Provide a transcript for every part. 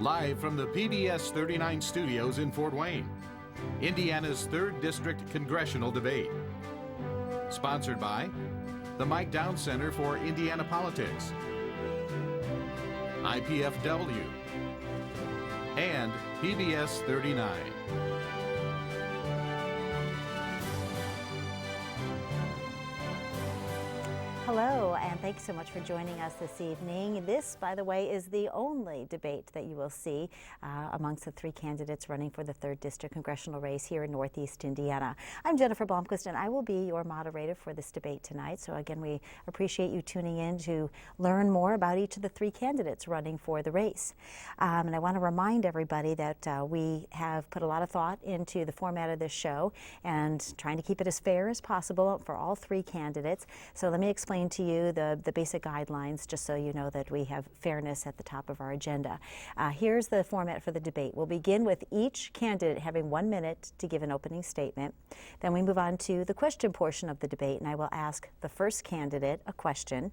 Live from the PBS 39 studios in Fort Wayne, Indiana's 3rd District Congressional Debate. Sponsored by the Mike Downs Center for Indiana Politics, IPFW, and PBS 39. Hello, and thanks so much for joining us this evening. This, by the way, is the only debate that you will see amongst the 3 candidates running for the 3rd District Congressional race here in Northeast Indiana. I'm Jennifer Blomquist, and I will be your moderator for this debate tonight. So again, we appreciate you tuning in to learn more about each of the 3 candidates running for the race. And I want to remind everybody that we have put a lot of thought into the format of this show and trying to keep it as fair as possible for all 3 candidates. So let me explain to you the basic guidelines, just so you know that we have fairness at the top of our agenda. Here's the format for the debate. We'll begin with each candidate having 1 minute to give an opening statement. Then we move on to the question portion of the debate, and I will ask the first candidate a question.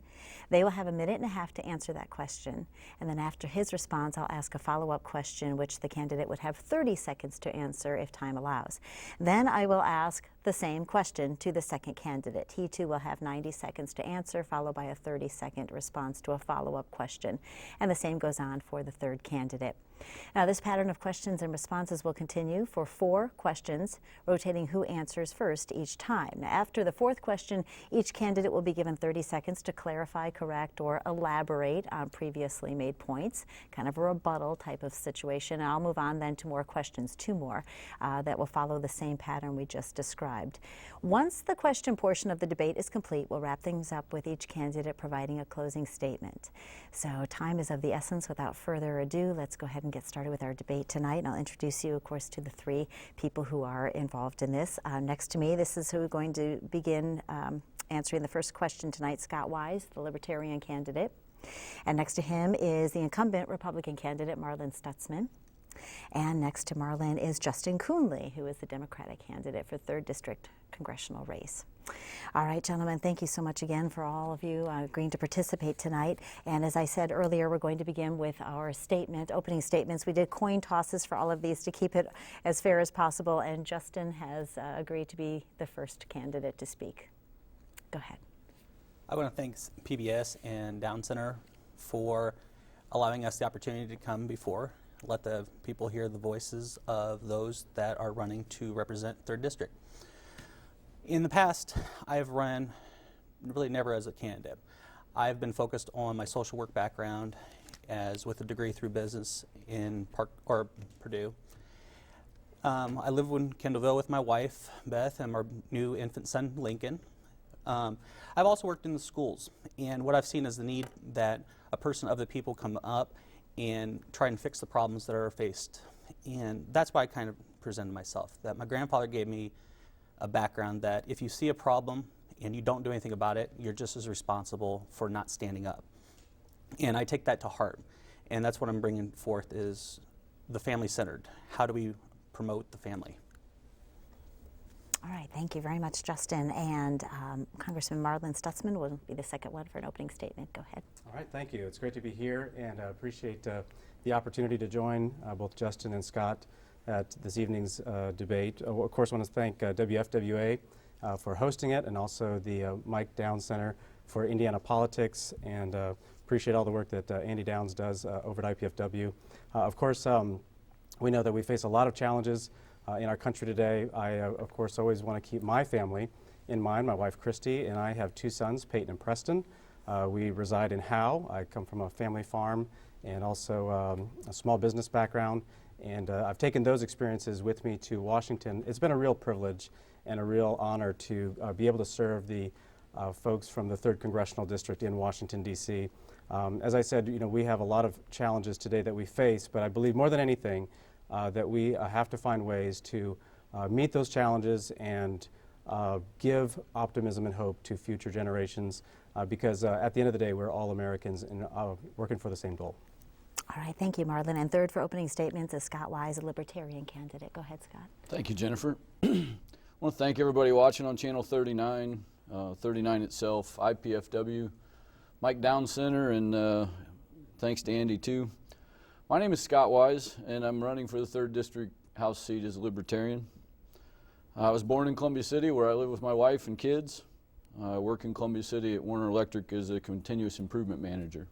They will have 1.5 minutes to answer that question, and then after his response, I'll ask a follow-up question, which the candidate would have 30 seconds to answer if time allows. Then I will ask the same question to the second candidate. He too will have 90 seconds to answer, followed by a 30-second response to a follow-up question. And the same goes on for the third candidate. Now, this pattern of questions and responses will continue for 4 questions, rotating who answers first each time. Now, after the 4th question, each candidate will be given 30 seconds to clarify, correct, or elaborate on previously made points, kind of a rebuttal type of situation. And I'll move on then to more questions, 2 more, that will follow the same pattern we just described. Once the question portion of the debate is complete, we'll wrap things up with each candidate providing a closing statement. So time is of the essence. Without further ado, let's go ahead and get started with our debate tonight. And I'll introduce you, of course, to the 3 people who are involved in this. Next to me, this is who is going to begin answering the first question tonight, Scott Wise, the Libertarian candidate. And next to him is the incumbent Republican candidate, Marlin Stutzman. And next to Marlin is Justin Kuhnle, who is the Democratic candidate for 3rd District Congressional race. All right, gentlemen, thank you so much again for all of you agreeing to participate tonight. And as I said earlier, we're going to begin with our opening statements. We did coin tosses for all of these to keep it as fair as possible, and Justin has agreed to be the first candidate to speak. Go ahead. I want to thank PBS and Downs Center for allowing us the opportunity to come before, let the people hear the voices of those that are running to represent 3rd District. In the past, I've run really never as a candidate. I've been focused on my social work background as with a degree through business in Purdue. I live in Kendallville with my wife, Beth, and our new infant son, Lincoln. I've also worked in the schools, and what I've seen is the need that a person of the people come up and try and fix the problems that are faced. And that's why I kind of presented myself, that my grandfather gave me a background that if you see a problem and you don't do anything about it, you're just as responsible for not standing up. And I take that to heart. And that's what I'm bringing forth is the family-centered. How do we promote the family? All right, thank you very much, Justin. And Congressman Marlin Stutzman will be the second one for an opening statement. Go ahead. All right, thank you. It's great to be here, and I appreciate the opportunity to join both Justin and Scott at this evening's debate. Of course, I want to thank WFWA for hosting it, and also the Mike Downs Center for Indiana Politics, and appreciate all the work that Andy Downs does over at IPFW. Of course, we know that we face a lot of challenges in our country today. I, of course, always want to keep my family in mind. My wife, Christy, and I have 2 sons, Peyton and Preston. We reside in Howe. I come from a family farm and also a small business background. And I've taken those experiences with me to Washington. It's been a real privilege and a real honor to be able to serve the folks from the 3rd Congressional District in Washington, D.C. As I said, we have a lot of challenges today that we face, but I believe more than anything that we have to find ways to meet those challenges and give optimism and hope to future generations because at the end of the day, we're all Americans and working for the same goal. All right, thank you, Marlin. And third for opening statements is Scott Wise, a Libertarian candidate. Go ahead, Scott. Thank you, Jennifer. I want to thank everybody watching on Channel 39, 39 itself, IPFW, Mike Downs Center, and thanks to Andy, too. My name is Scott Wise, and I'm running for the 3rd District House seat as a Libertarian. I was born in Columbia City, where I live with my wife and kids. I work in Columbia City at Warner Electric as a continuous improvement manager.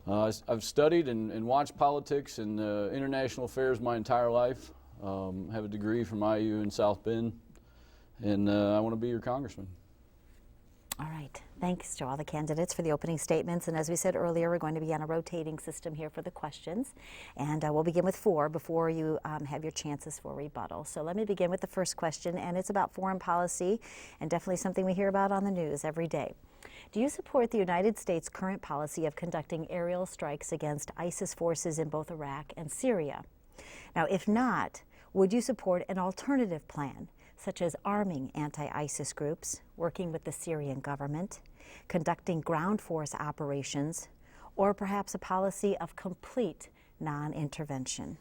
I've studied and watched politics and international affairs my entire life. Have a degree from IU in South Bend, and I want to be your congressman. All right. Thanks to all the candidates for the opening statements. And as we said earlier, we're going to be on a rotating system here for the questions. And we'll begin with 4 before you have your chances for rebuttal. So let me begin with the first question, and it's about foreign policy, and definitely something we hear about on the news every day. Do you support the United States' current policy of conducting aerial strikes against ISIS forces in both Iraq and Syria? Now, if not, would you support an alternative plan, such as arming anti-ISIS groups, working with the Syrian government, conducting ground force operations, or perhaps a policy of complete non-intervention?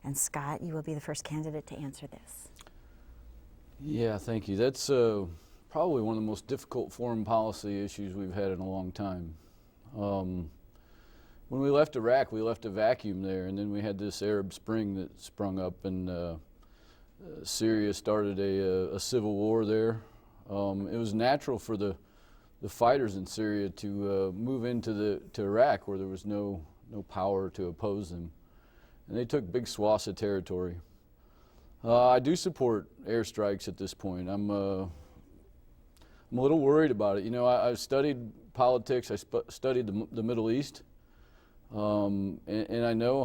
And Scott, you will be the first candidate to answer this. Yeah, thank you. That's probably one of the most difficult foreign policy issues we've had in a long time. When we left Iraq, we left a vacuum there, and then we had this Arab Spring that sprung up, and Syria started a civil war there. It was natural for the fighters in Syria to move into Iraq, where there was no power to oppose them, and they took big swaths of territory. I do support airstrikes at this point. I'm a little worried about it. You know, I've studied politics. I studied the Middle East, and I know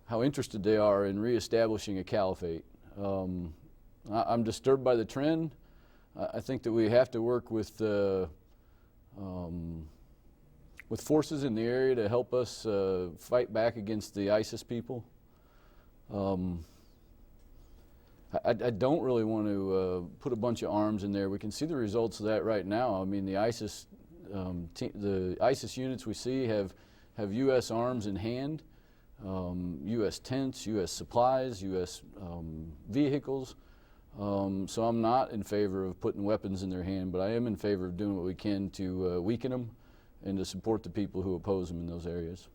how interested they are in reestablishing a caliphate. I'm disturbed by the trend. I think that we have to work with forces in the area to help us fight back against the ISIS people. I don't really want to put a bunch of arms in there. We can see the results of that right now. I mean, the ISIS units we see have U.S. arms in hand. U.S. tents, U.S. supplies, U.S. vehicles. So I'm not in favor of putting weapons in their hand, but I am in favor of doing what we can to weaken them and to support the people who oppose them in those areas.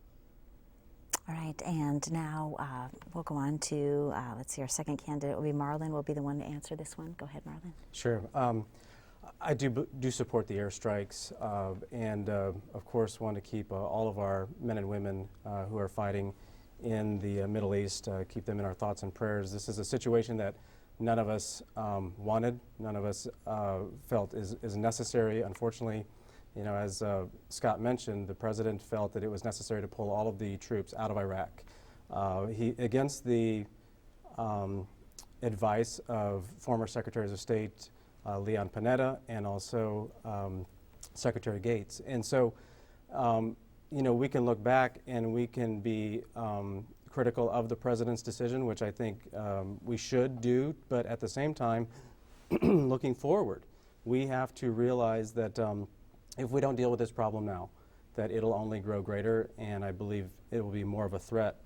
All right, and now we'll go on to, let's see, our second candidate will be Marlon, will be the one to answer this one. Go ahead, Marlon. Sure. I do support the airstrikes, and of course want to keep all of our men and women who are fighting in the Middle East, keep them in our thoughts and prayers. This is a situation that none of us wanted, none of us felt is necessary. Unfortunately, you know, as Scott mentioned, the president felt that it was necessary to pull all of the troops out of Iraq. Against the advice of former Secretaries of State Leon Panetta and also Secretary Gates. And so, you know, we can look back and we can be critical of the president's decision, which I think we should do, but at the same time, looking forward, we have to realize that if we don't deal with this problem now, that it'll only grow greater, and I believe it will be more of a threat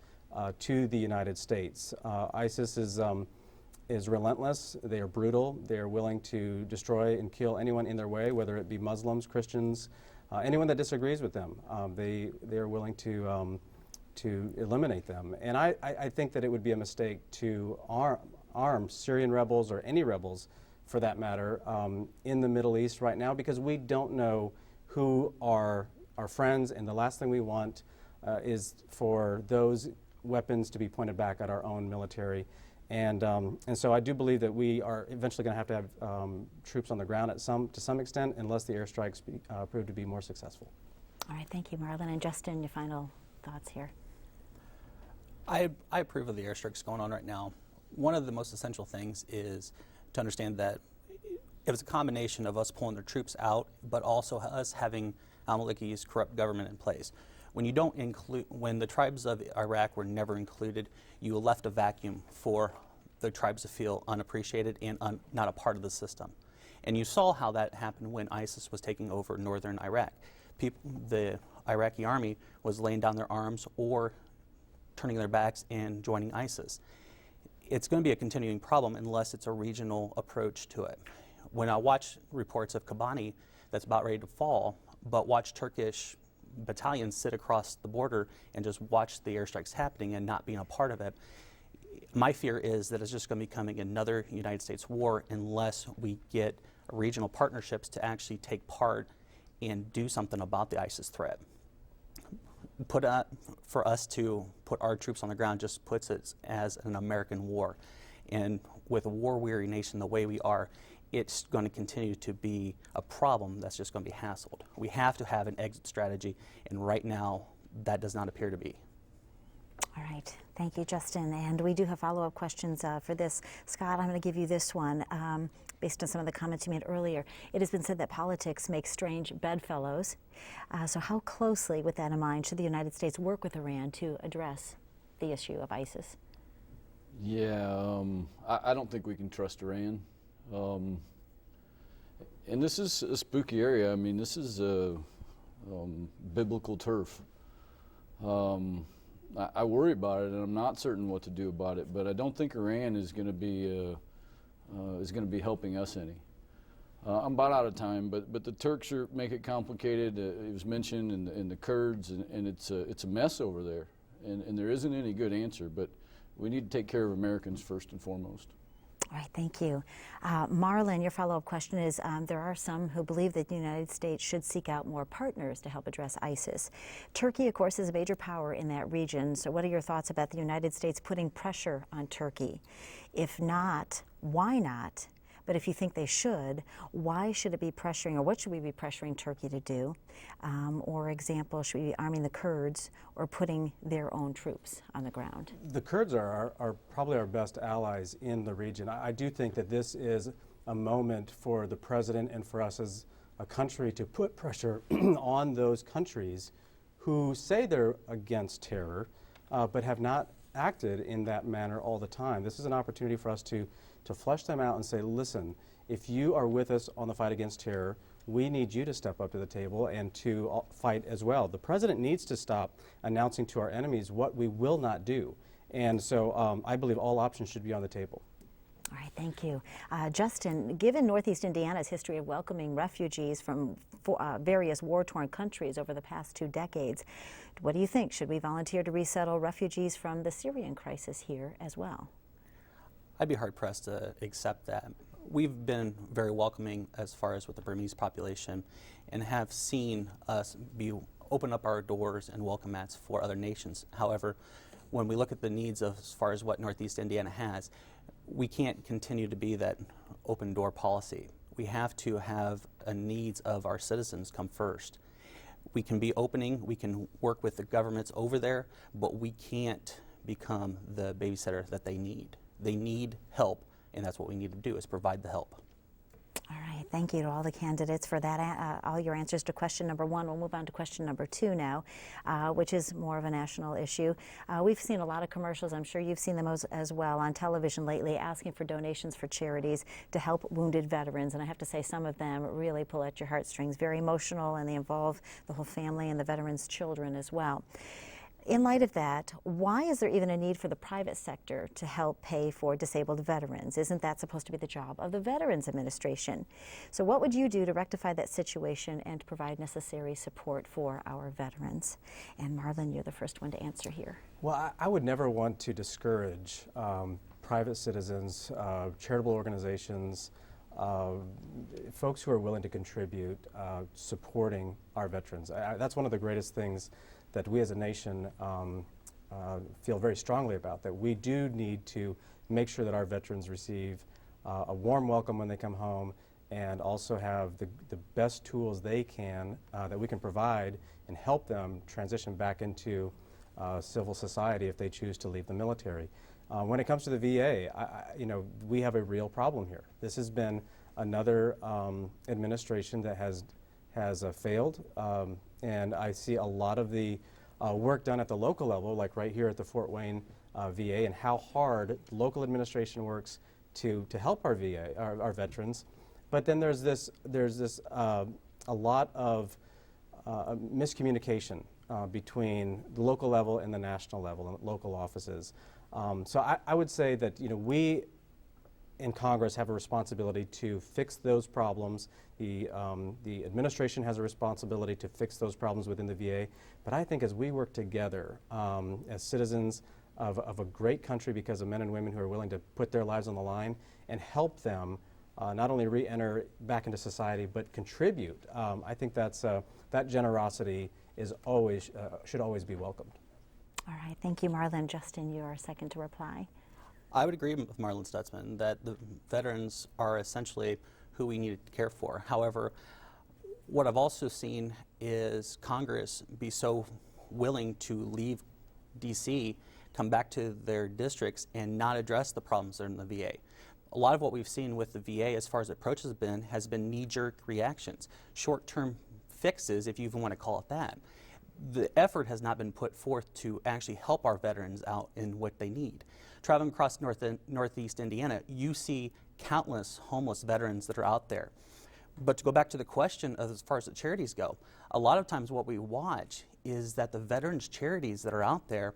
to the United States. ISIS is relentless. They are brutal. They are willing to destroy and kill anyone in their way, whether it be Muslims, Christians, anyone that disagrees with them. They are willing to eliminate them. And I think that it would be a mistake to arm Syrian rebels or any rebels, for that matter, in the Middle East right now, because we don't know who are our friends, and the last thing we want is for those weapons to be pointed back at our own military. And so I do believe that we are eventually going to have troops on the ground to some extent, unless the airstrikes prove to be more successful. All right, thank you, Marlon. And Justin, your final thoughts here. I approve of the airstrikes going on right now. One of the most essential things is to understand that it was a combination of us pulling the troops out, but also us having al-Maliki's corrupt government in place. When you don't include, when the tribes of Iraq were never included, you left a vacuum for the tribes to feel unappreciated and not a part of the system. And you saw how that happened when ISIS was taking over northern Iraq. The Iraqi army was laying down their arms or turning their backs and joining ISIS. It's going to be a continuing problem unless it's a regional approach to it. When I watch reports of Kobani that's about ready to fall, but watch Turkish battalions sit across the border and just watch the airstrikes happening and not being a part of it. My fear is that it's just going to be becoming another United States war unless we get regional partnerships to actually take part and do something about the ISIS threat. For us to put our troops on the ground just puts it as an American war. And with a war-weary nation the way we are, it's going to continue to be a problem that's just going to be hassled. We have to have an exit strategy, and right now that does not appear to be. All right. Thank you, Justin. And we do have follow-up questions for this. Scott, I'm going to give you this one. Based on some of the comments you made earlier, it has been said that politics makes strange bedfellows. So how closely, with that in mind, should the United States work with Iran to address the issue of ISIS? Yeah, I don't think we can trust Iran. And this is a spooky area. I mean, this is biblical turf. I worry about it, and I'm not certain what to do about it. But I don't think Iran is going to be helping us any. I'm about out of time, but the Turks make it complicated. It was mentioned, and the Kurds, and it's a mess over there, and there isn't any good answer. But we need to take care of Americans first and foremost. All right, thank you. Marlon, your follow-up question is, there are some who believe that the United States should seek out more partners to help address ISIS. Turkey, of course, is a major power in that region. So what are your thoughts about the United States putting pressure on Turkey? If not, why not? But if you think they should, why should it be pressuring, or what should we be pressuring Turkey to do? Or example, should we be arming the Kurds or putting their own troops on the ground? The Kurds are probably our best allies in the region. I do think that this is a moment for the president and for us as a country to put pressure on those countries who say they're against terror, but have not acted in that manner all the time. This is an opportunity for us to flesh them out and say, listen, if you are with us on the fight against terror, we need you to step up to the table and to fight as well. The president needs to stop announcing to our enemies what we will not do. And so I believe all options should be on the table. All right, thank you. Justin, given Northeast Indiana's history of welcoming refugees from various war-torn countries over the past 2 decades, what do you think? Should we volunteer to resettle refugees from the Syrian crisis here as well? I'd be hard-pressed to accept that. We've been very welcoming as far as with the Burmese population, and have seen us open up our doors and welcome mats for other nations. However, when we look at the needs of as far as what Northeast Indiana has, we can't continue to be that open door policy. We have to have a needs of our citizens come first. We can be opening, we can work with the governments over there, but we can't become the babysitter that they need. They need help, and that's what we need to do, is provide the help. All right, thank you to all the candidates for that, all your answers to question number 1. We'll move on to question number 2 now, which is more of a national issue. We've seen a lot of commercials, I'm sure you've seen them as well on television lately, asking for donations for charities to help wounded veterans. And I have to say, some of them really pull at your heartstrings, very emotional, and they involve the whole family and the veterans' children as well. In light of that, why is there even a need for the private sector to help pay for disabled veterans? Isn't that supposed to be the job of the Veterans Administration? So what would you do to rectify that situation and to provide necessary support for our veterans? And Marlon, you're the first one to answer here. Well, I would never want to discourage private citizens, charitable organizations, folks who are willing to contribute, supporting our veterans. That's one of the greatest things that we as a nation feel very strongly about, that we do need to make sure that our veterans receive a warm welcome when they come home, and also have the best tools they can, that we can provide and help them transition back into civil society if they choose to leave the military. When it comes to the VA, we have a real problem here. This has been another administration that has failed, and I see a lot of the work done at the local level, like right here at the Fort Wayne VA, and how hard local administration works to help our VA, our veterans. But then there's a lot of miscommunication between the local level and the national level and local offices. So I would say that we in Congress have a responsibility to fix those problems. The administration has a responsibility to fix those problems within the VA. But I think as we work together as citizens of a great country, because of men and women who are willing to put their lives on the line and help them not only re-enter back into society but contribute, I think that generosity is always should always be welcomed. All right, thank you, Marlon. Justin, you are second to reply. I would agree with Marlon Stutzman that the veterans are essentially who we need to care for. However, what I've also seen is Congress be so willing to leave D.C., come back to their districts, and not address the problems that are in the VA. A lot of what we've seen with the VA as far as approach has been knee-jerk reactions, short-term fixes, if you even want to call it that. The effort has not been put forth to actually help our veterans out in what they need. Traveling across northeast Indiana, you see countless homeless veterans that are out there. But to go back to the question of as far as the charities go, a lot of times what we watch is that the veterans charities that are out there,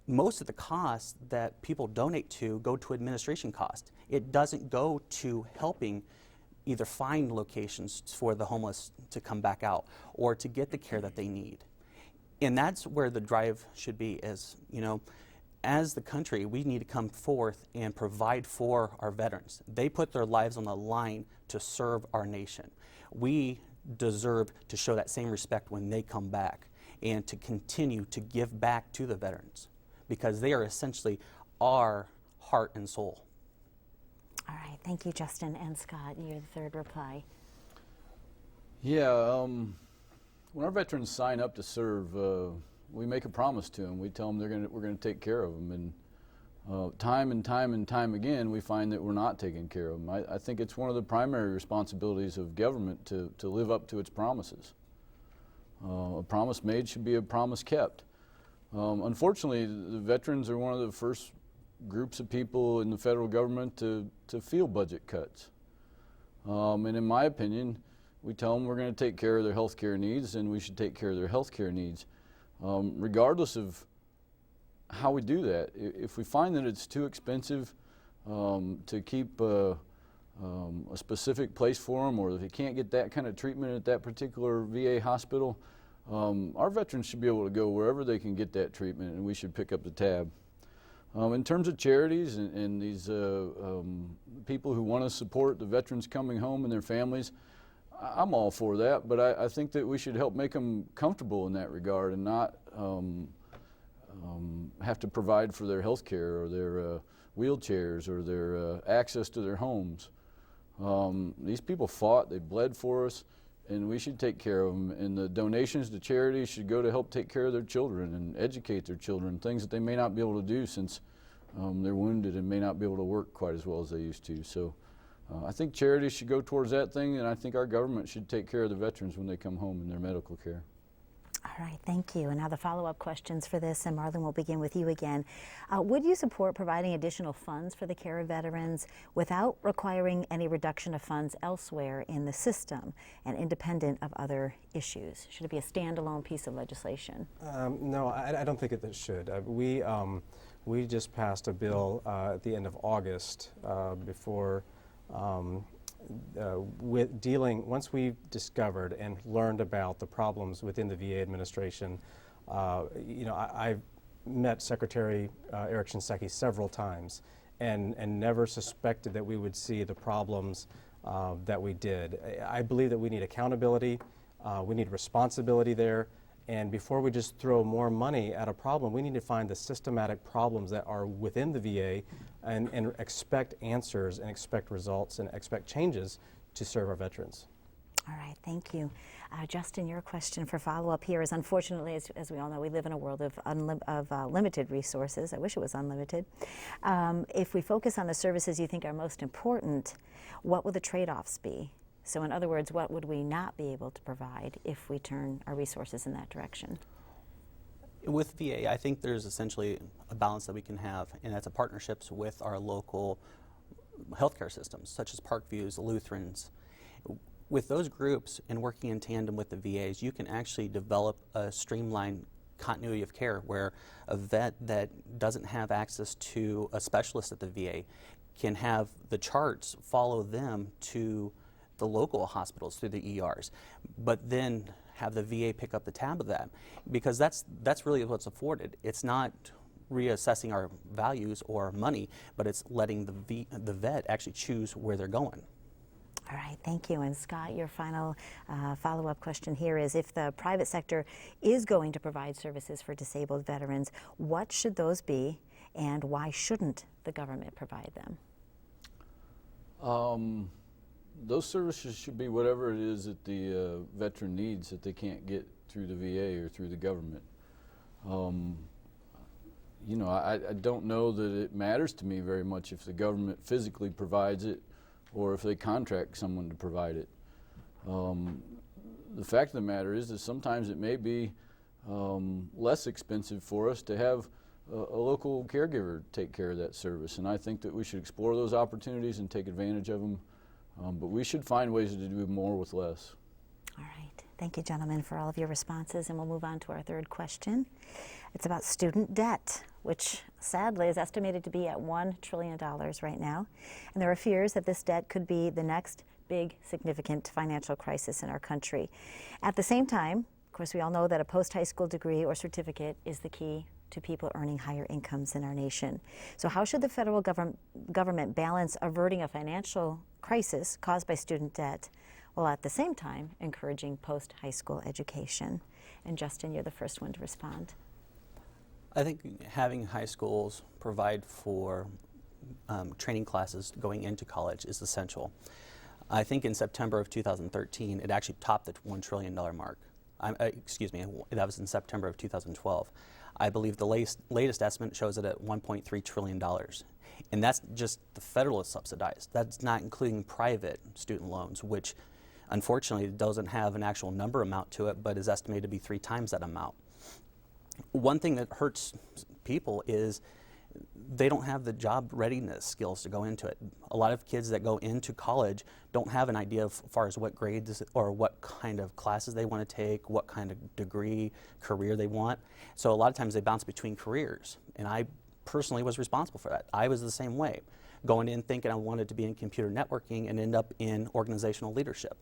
most of the costs that people donate to go to administration cost. It doesn't go to helping either find locations for the homeless to come back out or to get the care that they need. And that's where the drive should be, as you know, as the country, we need to come forth and provide for our veterans. They put their lives on the line to serve our nation. We deserve to show that same respect when they come back and to continue to give back to the veterans, because they are essentially our heart and soul. All right, thank you, Justin. And Scott, you're the third reply. Yeah, when our veterans sign up to serve, we make a promise to them. We tell them we're going to take care of them, and time and time again, we find that we're not taking care of them. I think it's one of the primary responsibilities of government to live up to its promises. A promise made should be a promise kept. Unfortunately, the veterans are one of the first groups of people in the federal government to feel budget cuts. And in my opinion, we tell them we're going to take care of their health care needs, and we should take care of their health care needs. Regardless of how we do that, if we find that it's too expensive to keep a specific place for them, or if they can't get that kind of treatment at that particular VA hospital, our veterans should be able to go wherever they can get that treatment, and we should pick up the tab. In terms of charities and these people who want to support the veterans coming home and their families, I'm all for that, but I think that we should help make them comfortable in that regard and not have to provide for their health care or their wheelchairs or their access to their homes. These people fought, they bled for us, and we should take care of them. And the donations to charities should go to help take care of their children and educate their children, things that they may not be able to do since they're wounded and may not be able to work quite as well as they used to. So I think charities should go towards that thing, and I think our government should take care of the veterans when they come home in their medical care. All right, thank you. And now the follow-up questions for this, and Marlon, we'll begin with you again. Would you support providing additional funds for the care of veterans without requiring any reduction of funds elsewhere in the system and independent of other issues? Should it be a standalone piece of legislation? No, I don't think it should. We just passed a bill at the end of August before with dealing, once we discovered and learned about the problems within the VA administration, you know, I've met Secretary Eric Shinseki several times and never suspected that we would see the problems that we did. I believe that we need accountability, we need responsibility there, and before we just throw more money at a problem, we need to find the systematic problems that are within the VA and expect answers and expect results and expect changes to serve our veterans. All right, thank you. Justin, your question for follow-up here is, unfortunately, as we all know, we live in a world of limited resources. I wish it was unlimited. If we focus on the services you think are most important, what will the trade-offs be? So in other words, what would we not be able to provide if we turn our resources in that direction? With VA, I think there's essentially a balance that we can have, and that's a partnerships with our local healthcare systems, such as Parkviews, Lutherans. With those groups and working in tandem with the VAs, you can actually develop a streamlined continuity of care where a vet that doesn't have access to a specialist at the VA can have the charts follow them to the local hospitals through the ERs, but then have the VA pick up the tab of that, because that's really what's afforded. It's not reassessing our values or money, but it's letting the vet actually choose where they're going. All right, thank you. And Scott, your final follow-up question here is, if the private sector is going to provide services for disabled veterans, what should those be, and why shouldn't the government provide them? Those services should be whatever it is that the veteran needs that they can't get through the VA or through the government. You know, I don't know that it matters to me very much if the government physically provides it or if they contract someone to provide it. The fact of the matter is that sometimes it may be less expensive for us to have a local caregiver take care of that service, and I think that we should explore those opportunities and take advantage of them, but we should find ways to do more with less. All right. Thank you, gentlemen, for all of your responses, and we'll move on to our third question. It's about student debt, which sadly is estimated to be at $1 trillion right now, and there are fears that this debt could be the next big, significant financial crisis in our country. At the same time, of course, we all know that a post-high school degree or certificate is the key to people earning higher incomes in our nation. So how should the federal government balance averting a financial crisis caused by student debt, while at the same time encouraging post-high school education? And Justin, you're the first one to respond. I think having high schools provide for training classes going into college is essential. I think in September of 2013, it actually topped the $1 trillion mark. Excuse me, that was in September of 2012. I believe the latest estimate shows it at $1.3 trillion. And that's just the federal subsidized. That's not including private student loans, which unfortunately doesn't have an actual number amount to it, but is estimated to be 3 times that amount. One thing that hurts people is they don't have the job readiness skills to go into it. A lot of kids that go into college don't have an idea as far as what grades or what kind of classes they want to take, what kind of degree, career they want. So a lot of times they bounce between careers, and I personally was responsible for that. I was the same way, going in thinking I wanted to be in computer networking and end up in organizational leadership.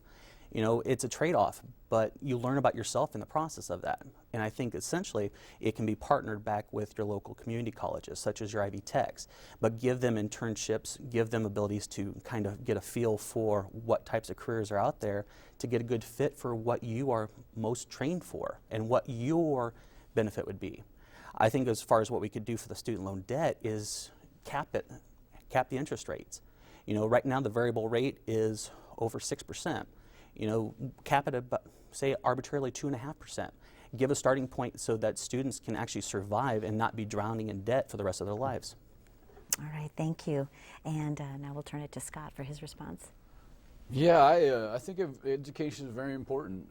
You know, it's a trade-off, but you learn about yourself in the process of that. And I think essentially it can be partnered back with your local community colleges, such as your Ivy Techs, but give them internships, give them abilities to kind of get a feel for what types of careers are out there to get a good fit for what you are most trained for and what your benefit would be. I think as far as what we could do for the student loan debt is cap the interest rates. You know, right now the variable rate is over 6%. You know, cap it at, say, arbitrarily 2.5%. Give a starting point so that students can actually survive and not be drowning in debt for the rest of their lives. All right, thank you. And now we'll turn it to Scott for his response. Yeah, I think education is very important,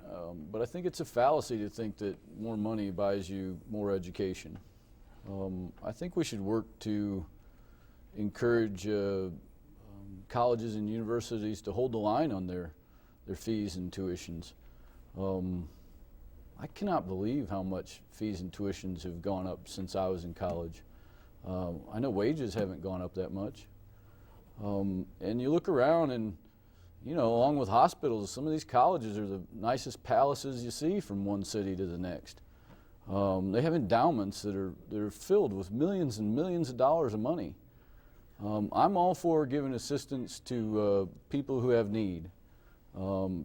but I think it's a fallacy to think that more money buys you more education. I think we should work to encourage colleges and universities to hold the line on their fees and tuitions. I cannot believe how much fees and tuitions have gone up since I was in college. I know wages haven't gone up that much. And you look around and, you know, along with hospitals, some of these colleges are the nicest palaces you see from one city to the next. They have endowments that are filled with millions and millions of dollars of money. I'm all for giving assistance to people who have need.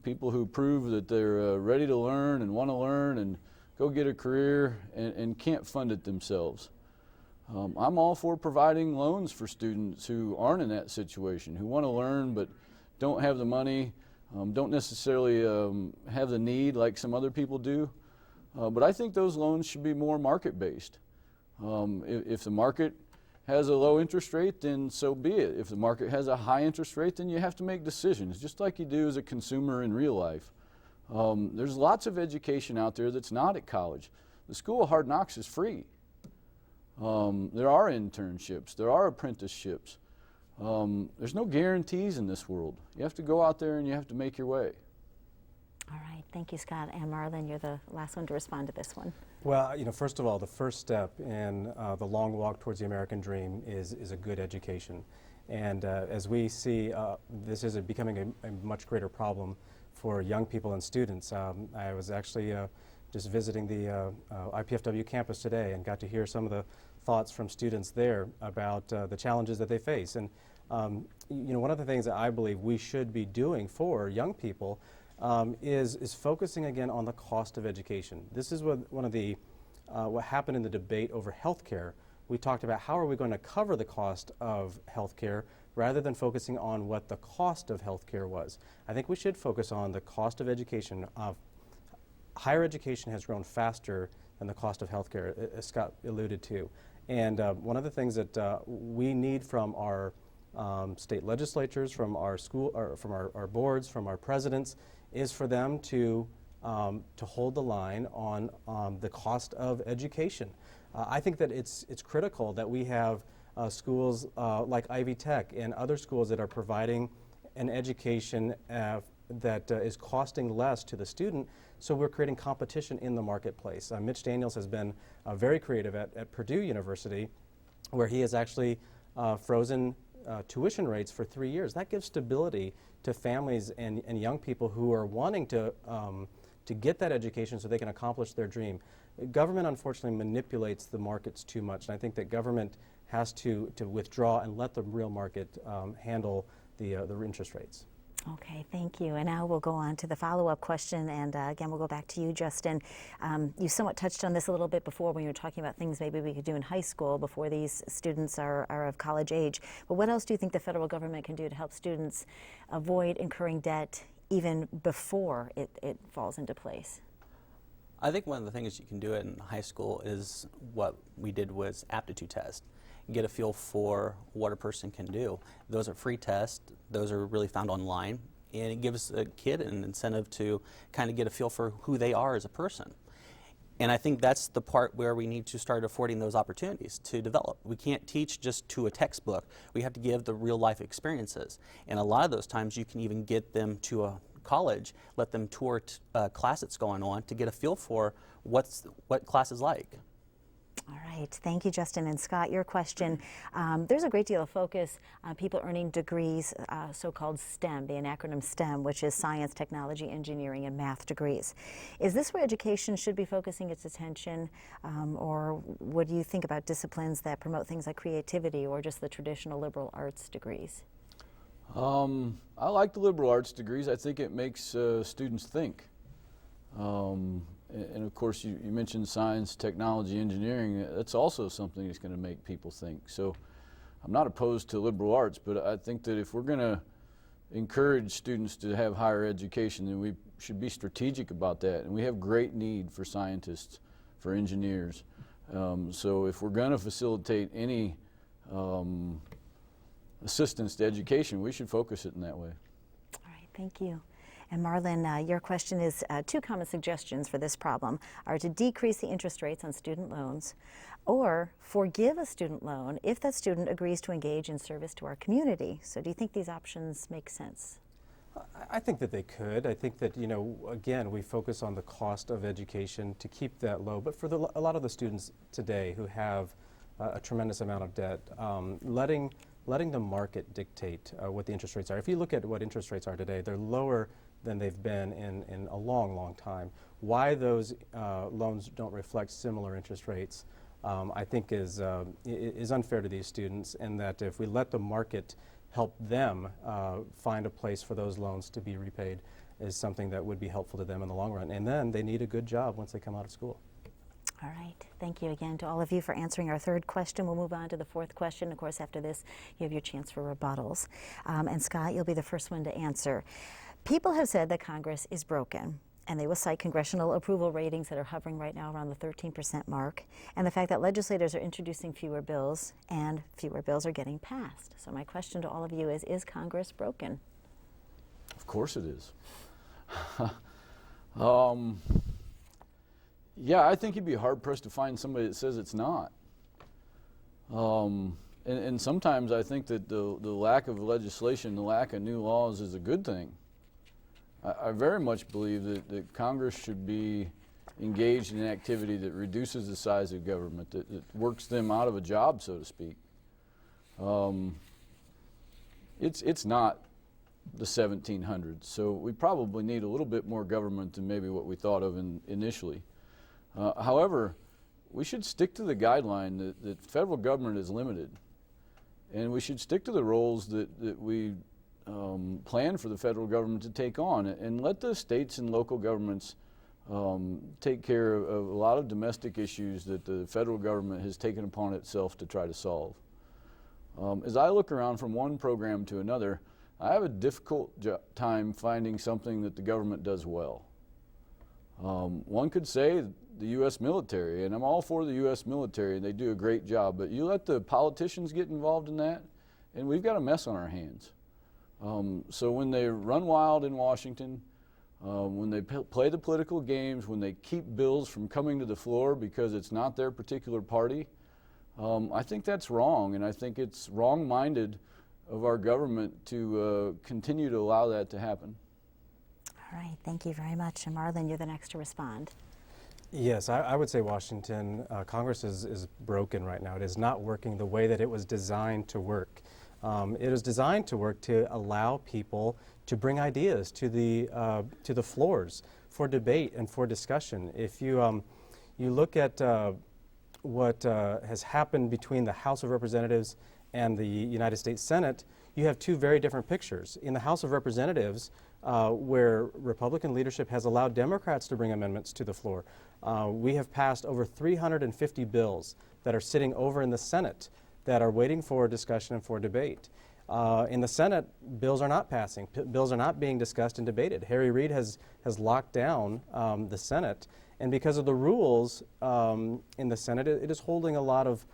People who prove that they're ready to learn and want to learn and go get a career and can't fund it themselves. I'm all for providing loans for students who aren't in that situation, who want to learn but don't have the money, don't necessarily have the need like some other people do. But I think those loans should be more market-based. If the market has a low interest rate, then so be it. If the market has a high interest rate, then you have to make decisions, just like you do as a consumer in real life. There's lots of education out there that's not at college. The School of Hard Knocks is free. There are internships, there are apprenticeships. There's no guarantees in this world. You have to go out there and you have to make your way. All right, thank you, Scott. And Marlon, you're the last one to respond to this one. Well, you know, first of all, the first step in the long walk towards the American dream is a good education. And as we see, this is becoming a much greater problem for young people and students. I was actually just visiting the IPFW campus today and got to hear some of the thoughts from students there about the challenges that they face. And you know, one of the things that I believe we should be doing for young people is focusing again on the cost of education. This is one of the what happened in the debate over health care. We talked about how are we going to cover the cost of health care rather than focusing on what the cost of health care was. I think we should focus on the cost of education. Higher education has grown faster than the cost of health care, as Scott alluded to. And one of the things that we need from our state legislatures, from our school, or from our boards, from our presidents, is for them to hold the line on the cost of education. I think that it's critical that we have schools like Ivy Tech and other schools that are providing an education that is costing less to the student, so we're creating competition in the marketplace. Mitch Daniels has been very creative at Purdue University, where he has actually frozen tuition rates for 3 years. That gives stability to families and young people who are wanting to get that education so they can accomplish their dream. Government unfortunately manipulates the markets too much, and I think that government has to withdraw and let the real market handle the interest rates. Okay, thank you. And now we'll go on to the follow-up question, and again, we'll go back to you, Justin. You somewhat touched on this a little bit before when you were talking about things maybe we could do in high school before these students are of college age. But what else do you think the federal government can do to help students avoid incurring debt even before it falls into place? I think one of the things you can do in high school is what we did was aptitude test. Get a feel for what a person can do. Those are free tests. Those are really found online, and it gives a kid an incentive to kind of get a feel for who they are as a person. And I think that's the part where we need to start affording those opportunities to develop. We can't teach just to a textbook. We have to give the real life experiences. And a lot of those times you can even get them to a college, let them tour a class that's going on to get a feel for what class is like. All right, thank you, Justin. And Scott, your question. There's a great deal of focus on people earning degrees, so-called STEM, the acronym STEM, which is science, technology, engineering, and math degrees. Is this where education should be focusing its attention, or what do you think about disciplines that promote things like creativity or just the traditional liberal arts degrees? I like the liberal arts degrees. I think it makes students think. And of course, you mentioned science, technology, engineering. That's also something that's going to make people think. So I'm not opposed to liberal arts, but I think that if we're going to encourage students to have higher education, then we should be strategic about that. And we have great need for scientists, for engineers. So if we're going to facilitate any assistance to education, we should focus it in that way. All right, thank you. And Marlon, your question is, two common suggestions for this problem are to decrease the interest rates on student loans or forgive a student loan if that student agrees to engage in service to our community. So do you think these options make sense? I think that they could. I think that, you know, again, we focus on the cost of education to keep that low. But for a lot of the students today who have a tremendous amount of debt, letting the market dictate what the interest rates are. If you look at what interest rates are today, they're lower than they've been in a long, long time. Why those loans don't reflect similar interest rates, I think is unfair to these students, and that if we let the market help them find a place for those loans to be repaid is something that would be helpful to them in the long run. And then they need a good job once they come out of school. All right. Thank you again to all of you for answering our third question. We'll move on to the fourth question. Of course, after this, you have your chance for rebuttals. And Scott, you'll be the first one to answer. People have said that Congress is broken, and they will cite congressional approval ratings that are hovering right now around the 13% mark, and the fact that legislators are introducing fewer bills and fewer bills are getting passed. So my question to all of you is Congress broken? Of course it is. Yeah, I think you'd be hard-pressed to find somebody that says it's not. And sometimes I think that the lack of legislation, the lack of new laws is a good thing. I very much believe that Congress should be engaged in an activity that reduces the size of government, that works them out of a job, so to speak. it's not the 1700s. So we probably need a little bit more government than maybe what we thought of initially. However, we should stick to the guideline that federal government is limited. And we should stick to the roles that we plan for the federal government to take on, and let the states and local governments take care of a lot of domestic issues that the federal government has taken upon itself to try to solve. As I look around from one program to another, I have a difficult time finding something that the government does well. One could say the U.S. military, and I'm all for the U.S. military, they do a great job, but you let the politicians get involved in that, and we've got a mess on our hands. So when they run wild in Washington, when they play the political games, when they keep bills from coming to the floor because it's not their particular party, I think that's wrong, and I think it's wrong-minded of our government to continue to allow that to happen. All right, thank you very much. And Marlon, you're the next to respond. Yes, I would say Washington, Congress is broken right now. It is not working the way that it was designed to work. It is designed to work to allow people to bring ideas to the floors for debate and for discussion. If you look at what has happened between the House of Representatives and the United States Senate, you have two very different pictures. In the House of Representatives, where Republican leadership has allowed Democrats to bring amendments to the floor, we have passed over 350 bills that are sitting over in the Senate that are waiting for discussion and for debate. In the Senate, bills are not passing. Bills are not being discussed and debated. Harry Reid has locked down the Senate, and because of the rules in the Senate, it is holding a lot of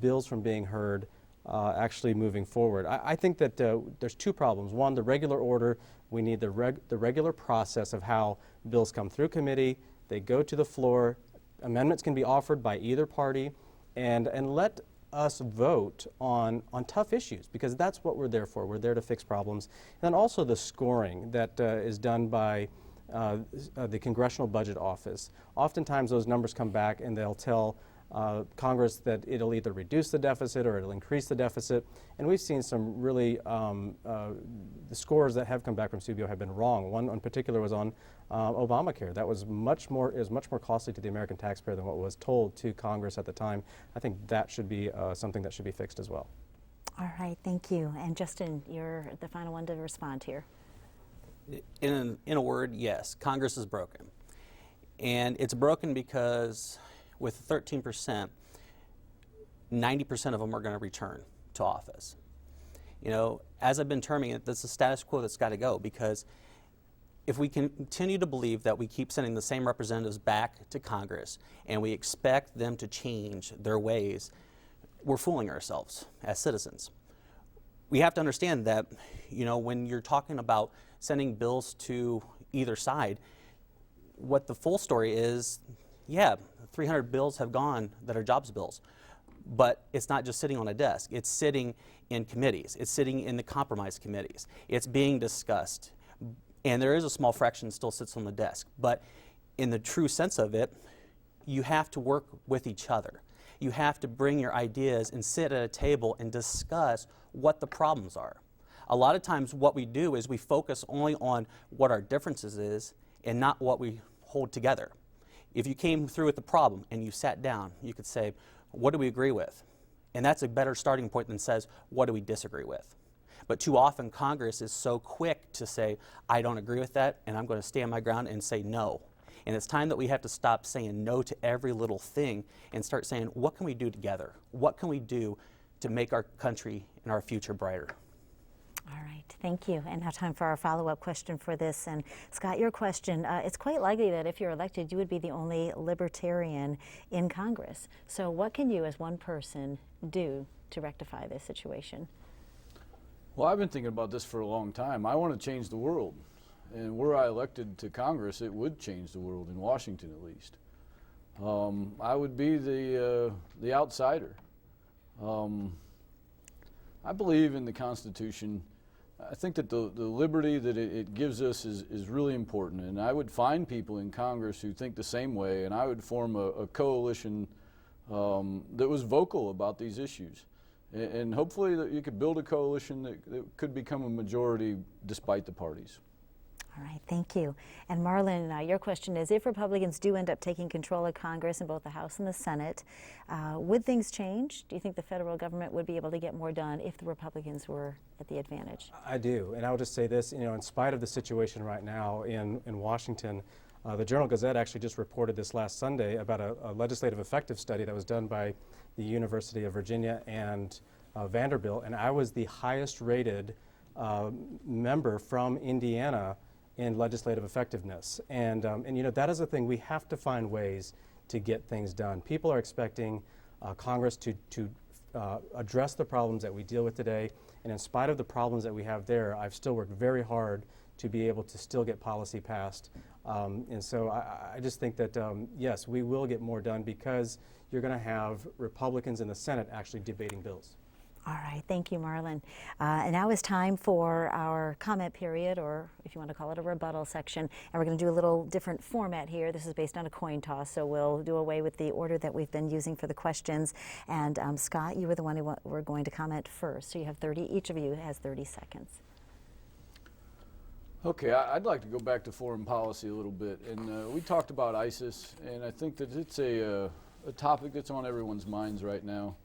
bills from being heard, actually moving forward. I think that there's two problems. One, the regular order. We need the regular process of how bills come through committee, they go to the floor, amendments can be offered by either party, and let us vote on tough issues, because that's what we're there for. We're there to fix problems. And then also the scoring that is done by the Congressional Budget Office. Oftentimes those numbers come back and they'll tell Congress that it'll either reduce the deficit or it'll increase the deficit. And we've seen some really, the scores that have come back from CBO have been wrong. One in particular was on Obamacare. That was much more costly to the American taxpayer than what was told to Congress at the time. I think that should be something that should be fixed as well. All right, thank you. And Justin, you're the final one to respond here. In a word, yes, Congress is broken. And it's broken because with 13%, 90% of them are going to return to office. You know, as I've been terming it, that's the status quo that's got to go, because if we continue to believe that we keep sending the same representatives back to Congress and we expect them to change their ways, we're fooling ourselves as citizens. We have to understand that, you know, when you're talking about sending bills to either side, what the full story is, yeah, 300 bills have gone that are jobs bills, but it's not just sitting on a desk. It's sitting in committees. It's sitting in the compromise committees. It's being discussed, and there is a small fraction that still sits on the desk. But in the true sense of it, you have to work with each other. You have to bring your ideas and sit at a table and discuss what the problems are. A lot of times what we do is we focus only on what our differences is and not what we hold together. If you came through with the problem and you sat down, you could say, what do we agree with? And that's a better starting point than says, what do we disagree with? But too often Congress is so quick to say, I don't agree with that, and I'm going to stand my ground and say no. And it's time that we have to stop saying no to every little thing and start saying, what can we do together? What can we do to make our country and our future brighter? All right, thank you. And now time for our follow-up question for this. And Scott, your question, it's quite likely that if you're elected, you would be the only libertarian in Congress. So what can you as one person do to rectify this situation? Well, I've been thinking about this for a long time. I want to change the world. And were I elected to Congress, it would change the world, in Washington at least. I would be the outsider. I believe in the Constitution. I think that the liberty that it gives us is really important, and I would find people in Congress who think the same way, and I would form a coalition that was vocal about these issues. And hopefully that you could build a coalition that could become a majority despite the parties. All right, thank you. And Marlon, your question is, if Republicans do end up taking control of Congress in both the House and the Senate, would things change? Do you think the federal government would be able to get more done if the Republicans were at the advantage? I do, and I would just say this, in spite of the situation right now in Washington, the Journal-Gazette actually just reported this last Sunday about a legislative effective study that was done by the University of Virginia and Vanderbilt, and I was the highest rated member from Indiana in legislative effectiveness. And that is the thing, we have to find ways to get things done. People are expecting Congress to address the problems that we deal with today, and in spite of the problems that we have there, I've still worked very hard to be able to still get policy passed. And so I just think that, yes, we will get more done because you're going to have Republicans in the Senate actually debating bills. All right, thank you, Marlon. And now is time for our comment period, or if you want to call it a rebuttal section. And we're going to do a little different format here. This is based on a coin toss, so we'll do away with the order that we've been using for the questions. And Scott, you were the one who were going to comment first. So you have 30, each of you has 30 seconds. Okay, I'd like to go back to foreign policy a little bit. And we talked about ISIS, and I think that it's a topic that's on everyone's minds right now.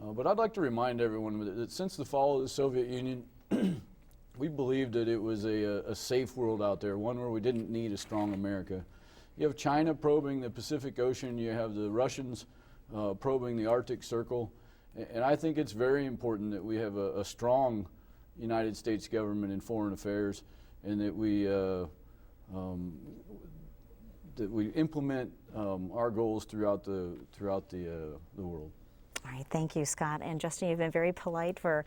But I'd like to remind everyone that since the fall of the Soviet Union, we believed that it was a safe world out there, one where we didn't need a strong America. You have China probing the Pacific Ocean, you have the Russians probing the Arctic Circle, and I think it's very important that we have a strong United States government in foreign affairs, and that we implement our goals throughout the world. All right, thank you, Scott. And Justin, you've been very polite for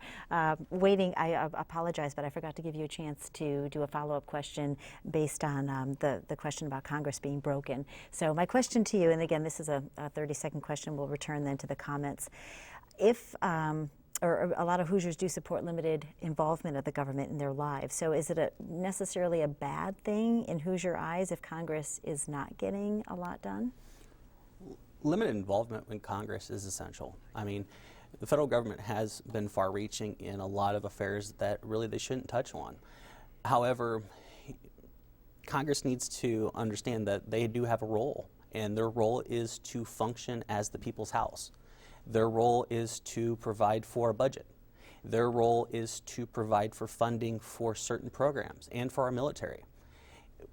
waiting. I apologize, but I forgot to give you a chance to do a follow-up question based on the question about Congress being broken. So my question to you, and again, this is a 30-second question. We'll return then to the comments. If or a lot of Hoosiers do support limited involvement of the government in their lives. So is it necessarily a bad thing in Hoosier eyes if Congress is not getting a lot done? Limited involvement in Congress is essential. I mean, the federal government has been far-reaching in a lot of affairs that really they shouldn't touch on. However, Congress needs to understand that they do have a role, and their role is to function as the people's house. Their role is to provide for a budget. Their role is to provide for funding for certain programs and for our military.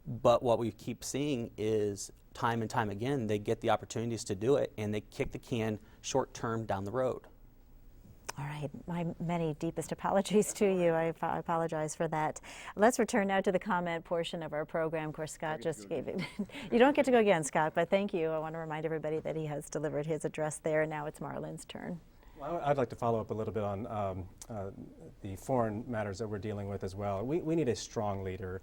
But what we keep seeing is time and time again, they get the opportunities to do it and they kick the can short term down the road. All right, my many deepest apologies to you. I apologize for that. Let's return now to the comment portion of our program. Of course, Scott just gave it. You don't get to go again, Scott, but thank you. I want to remind everybody that he has delivered his address there, and now it's Marlon's turn. Well, I'd like to follow up a little bit on the foreign matters that we're dealing with as well. We need a strong leader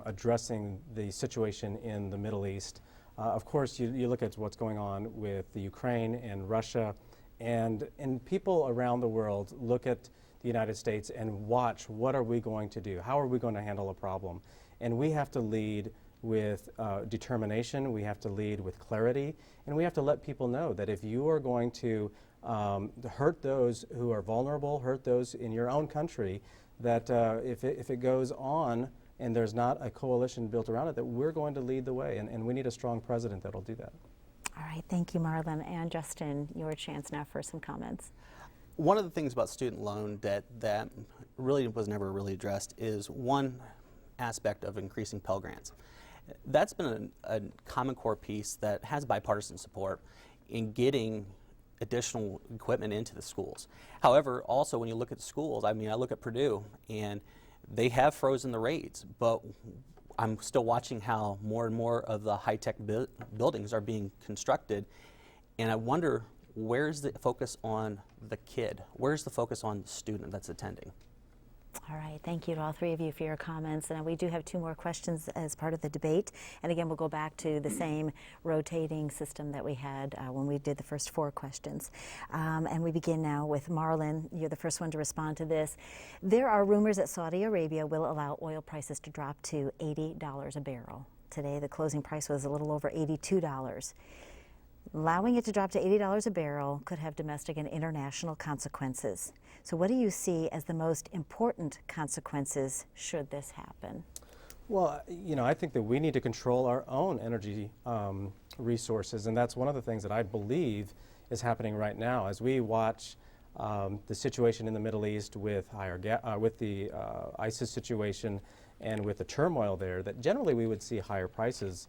addressing the situation in the Middle East. Of course, you look at what's going on with the Ukraine and Russia, and people around the world look at the United States and watch, what are we going to do? How are we going to handle a problem? And we have to lead with determination, we have to lead with clarity, and we have to let people know that if you are going to hurt those who are vulnerable, hurt those in your own country, that if it goes on and there's not a coalition built around it, that we're going to lead the way, and we need a strong president that'll do that. All right, thank you, Marlon. And Justin, your chance now for some comments. One of the things about student loan debt that really was never really addressed is one aspect of increasing Pell Grants. That's been a Common Core piece that has bipartisan support in getting additional equipment into the schools. However, also when you look at the schools, I mean, I look at Purdue and they have frozen the rates, but I'm still watching how more and more of the high-tech buildings are being constructed, and I wonder, where's the focus on the kid? Where's the focus on the student that's attending? All right, thank you to all three of you for your comments. And we do have two more questions as part of the debate. And again, we'll go back to the same rotating system that we had when we did the first four questions. And we begin now with Marlon. You're the first one to respond to this. There are rumors that Saudi Arabia will allow oil prices to drop to $80 a barrel. Today, the closing price was a little over $82. Allowing it to drop to $80 a barrel could have domestic and international consequences. So what do you see as the most important consequences should this happen? Well, you know, I think that we need to control our own energy resources, and that's one of the things that I believe is happening right now as we watch the situation in the Middle East with the ISIS situation and with the turmoil there, that generally we would see higher prices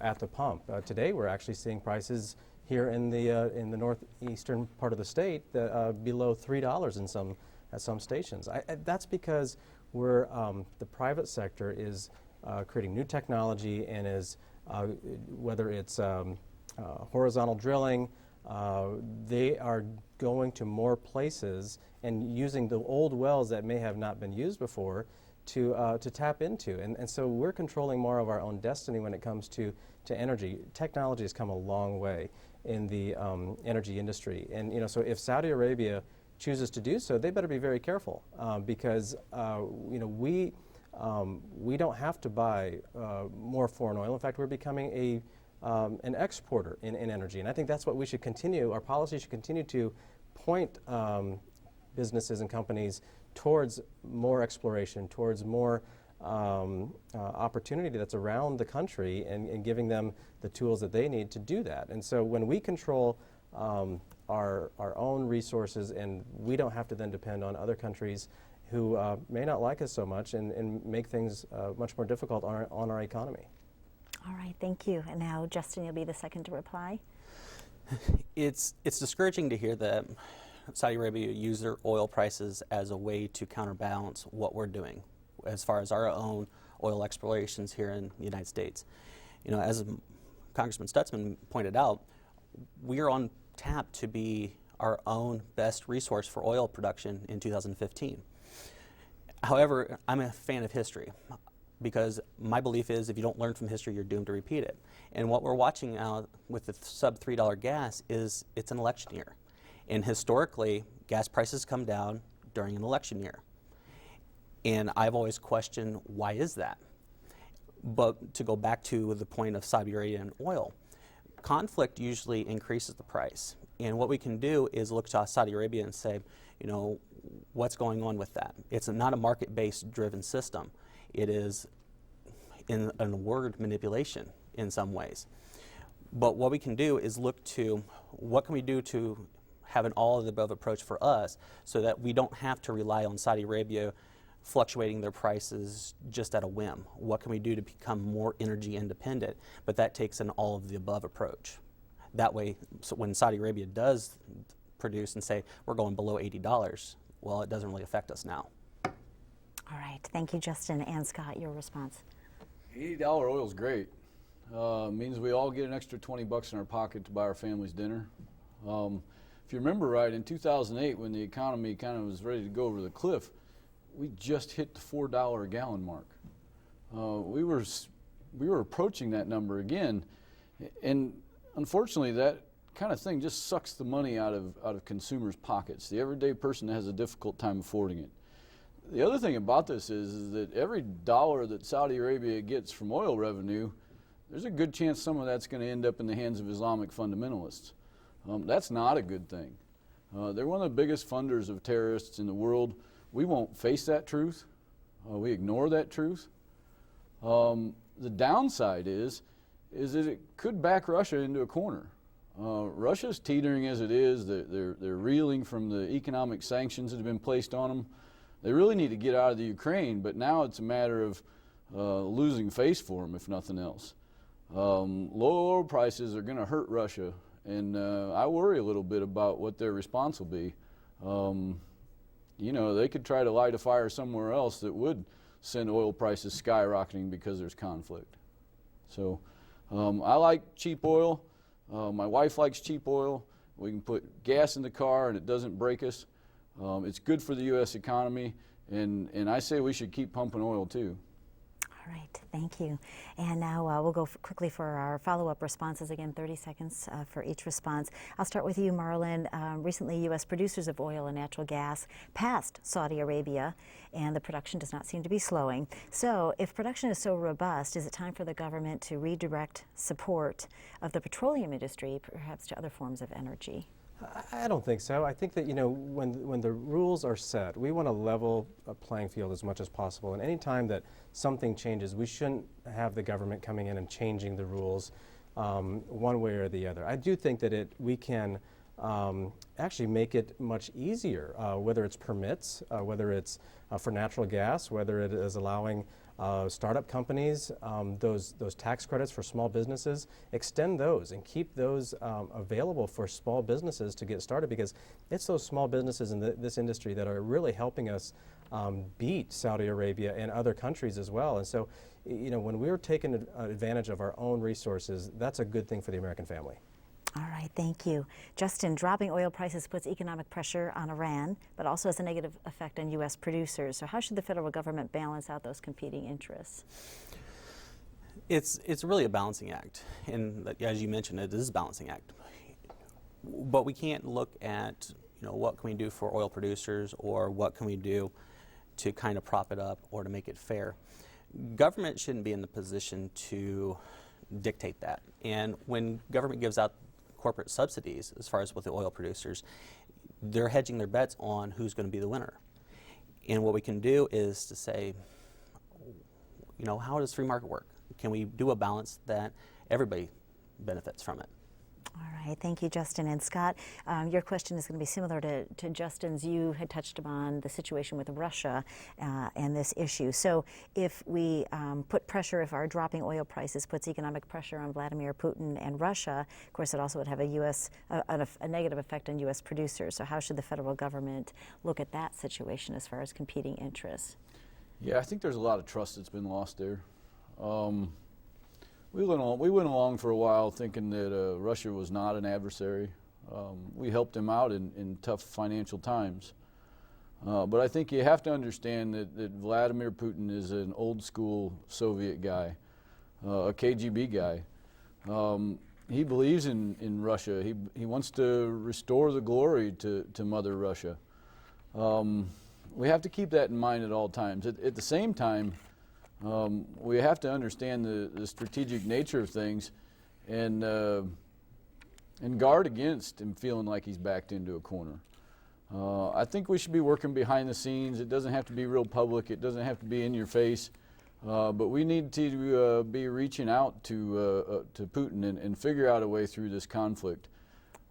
at the pump. Today we're actually seeing prices here in the northeastern part of the state below $3 at some stations. That's because the private sector is creating new technology and is whether it's horizontal drilling, they are going to more places and using the old wells that may have not been used before to tap into. And so we're controlling more of our own destiny when it comes to energy. Technology has come a long way in the energy industry. And you know, so if Saudi Arabia chooses to do so, they better be very careful because you know, we don't have to buy more foreign oil. In fact, we're becoming an exporter in energy. And I think that's what we should continue, our policy should continue to point businesses and companies towards more exploration, towards more opportunity that's around the country and giving them the tools that they need to do that. And so when we control our own resources and we don't have to then depend on other countries who may not like us so much and make things much more difficult on our economy. All right, thank you. And now, Justin, you'll be the second to reply. It's discouraging to hear that Saudi Arabia use their oil prices as a way to counterbalance what we're doing as far as our own oil explorations here in the United States. You know, as Congressman Stutzman pointed out, we are on tap to be our own best resource for oil production in 2015. However, I'm a fan of history because my belief is if you don't learn from history, you're doomed to repeat it. And what we're watching now with the sub $3 gas is it's an election year. And historically, gas prices come down during an election year. And I've always questioned, why is that? But to go back to the point of Saudi Arabia and oil, conflict usually increases the price. And what we can do is look to Saudi Arabia and say, you know, what's going on with that? It's not a market-based driven system. It is in a word manipulation in some ways. But what we can do is look to what can we do to have an all-of-the-above approach for us so that we don't have to rely on Saudi Arabia fluctuating their prices just at a whim. What can we do to become more energy independent? But that takes an all-of-the-above approach. That way, so when Saudi Arabia does produce and say, we're going below $80, well, it doesn't really affect us now. All right, thank you, Justin. And Scott, your response. $80 oil is great. Means we all get an extra 20 bucks in our pocket to buy our family's dinner. If you remember right, in 2008, when the economy kind of was ready to go over the cliff, we just hit the $4 a gallon mark. We were approaching that number again, and unfortunately, that kind of thing just sucks the money out of consumers' pockets. The everyday person has a difficult time affording it. The other thing about this is that every dollar that Saudi Arabia gets from oil revenue, there's a good chance some of that's going to end up in the hands of Islamic fundamentalists. That's not a good thing. They're one of the biggest funders of terrorists in the world. We won't face that truth. We ignore that truth. The downside is that it could back Russia into a corner. Russia's teetering as it is. They're reeling from the economic sanctions that have been placed on them. They really need to get out of the Ukraine, but now it's a matter of losing face for them, if nothing else. Low oil prices are going to hurt Russia, and I worry a little bit about what their response will be. You know, they could try to light a fire somewhere else that would send oil prices skyrocketing because there's conflict. So I like cheap oil. My wife likes cheap oil. We can put gas in the car and it doesn't break us. It's good for the U.S. economy, and I say we should keep pumping oil too. All All right, thank you. And now we'll go quickly for our follow-up responses. Again, 30 seconds for each response. I'll start with you, Marlon. Recently, U.S. producers of oil and natural gas passed Saudi Arabia, and the production does not seem to be slowing. So if production is so robust, is it time for the government to redirect support of the petroleum industry, perhaps to other forms of energy? I don't think so. I think that, when the rules are set, we want to level a playing field as much as possible. And any time that something changes, we shouldn't have the government coming in and changing the rules one way or the other. I do think that we can actually make it much easier, whether it's permits, whether it's for natural gas, whether it is allowing startup companies, those tax credits for small businesses, extend those and keep those available for small businesses to get started, because it's those small businesses in this industry that are really helping us beat Saudi Arabia and other countries as well. And so, when we're taking advantage of our own resources, that's a good thing for the American family. All right, thank you. Justin, dropping oil prices puts economic pressure on Iran, but also has a negative effect on U.S. producers. So how should the federal government balance out those competing interests? It's really a balancing act, and as you mentioned, it is a balancing act. But we can't look at, what can we do for oil producers, or what can we do to kind of prop it up or to make it fair. Government shouldn't be in the position to dictate that. And when government gives out corporate subsidies, as far as with the oil producers, they're hedging their bets on who's going to be the winner. And what we can do is to say, how does free market work? Can we do a balance that everybody benefits from it? All right, thank you, Justin. And Scott, your question is going to be similar to Justin's. You had touched upon the situation with Russia and this issue. So if we put pressure, if our dropping oil prices puts economic pressure on Vladimir Putin and Russia, of course it also would have a negative effect on U.S. producers. So how should the federal government look at that situation as far as competing interests? Yeah, I think there's a lot of trust that's been lost there. We went along for a while thinking that Russia was not an adversary. We helped them out in tough financial times. But I think you have to understand that Vladimir Putin is an old school Soviet guy, a KGB guy. He believes in Russia. He wants to restore the glory to Mother Russia. We have to keep that in mind at all times. At the same time, we have to understand the strategic nature of things and guard against him feeling like he's backed into a corner. I think we should be working behind the scenes. It doesn't have to be real public. It doesn't have to be in your face. But we need to be reaching out to Putin and figure out a way through this conflict.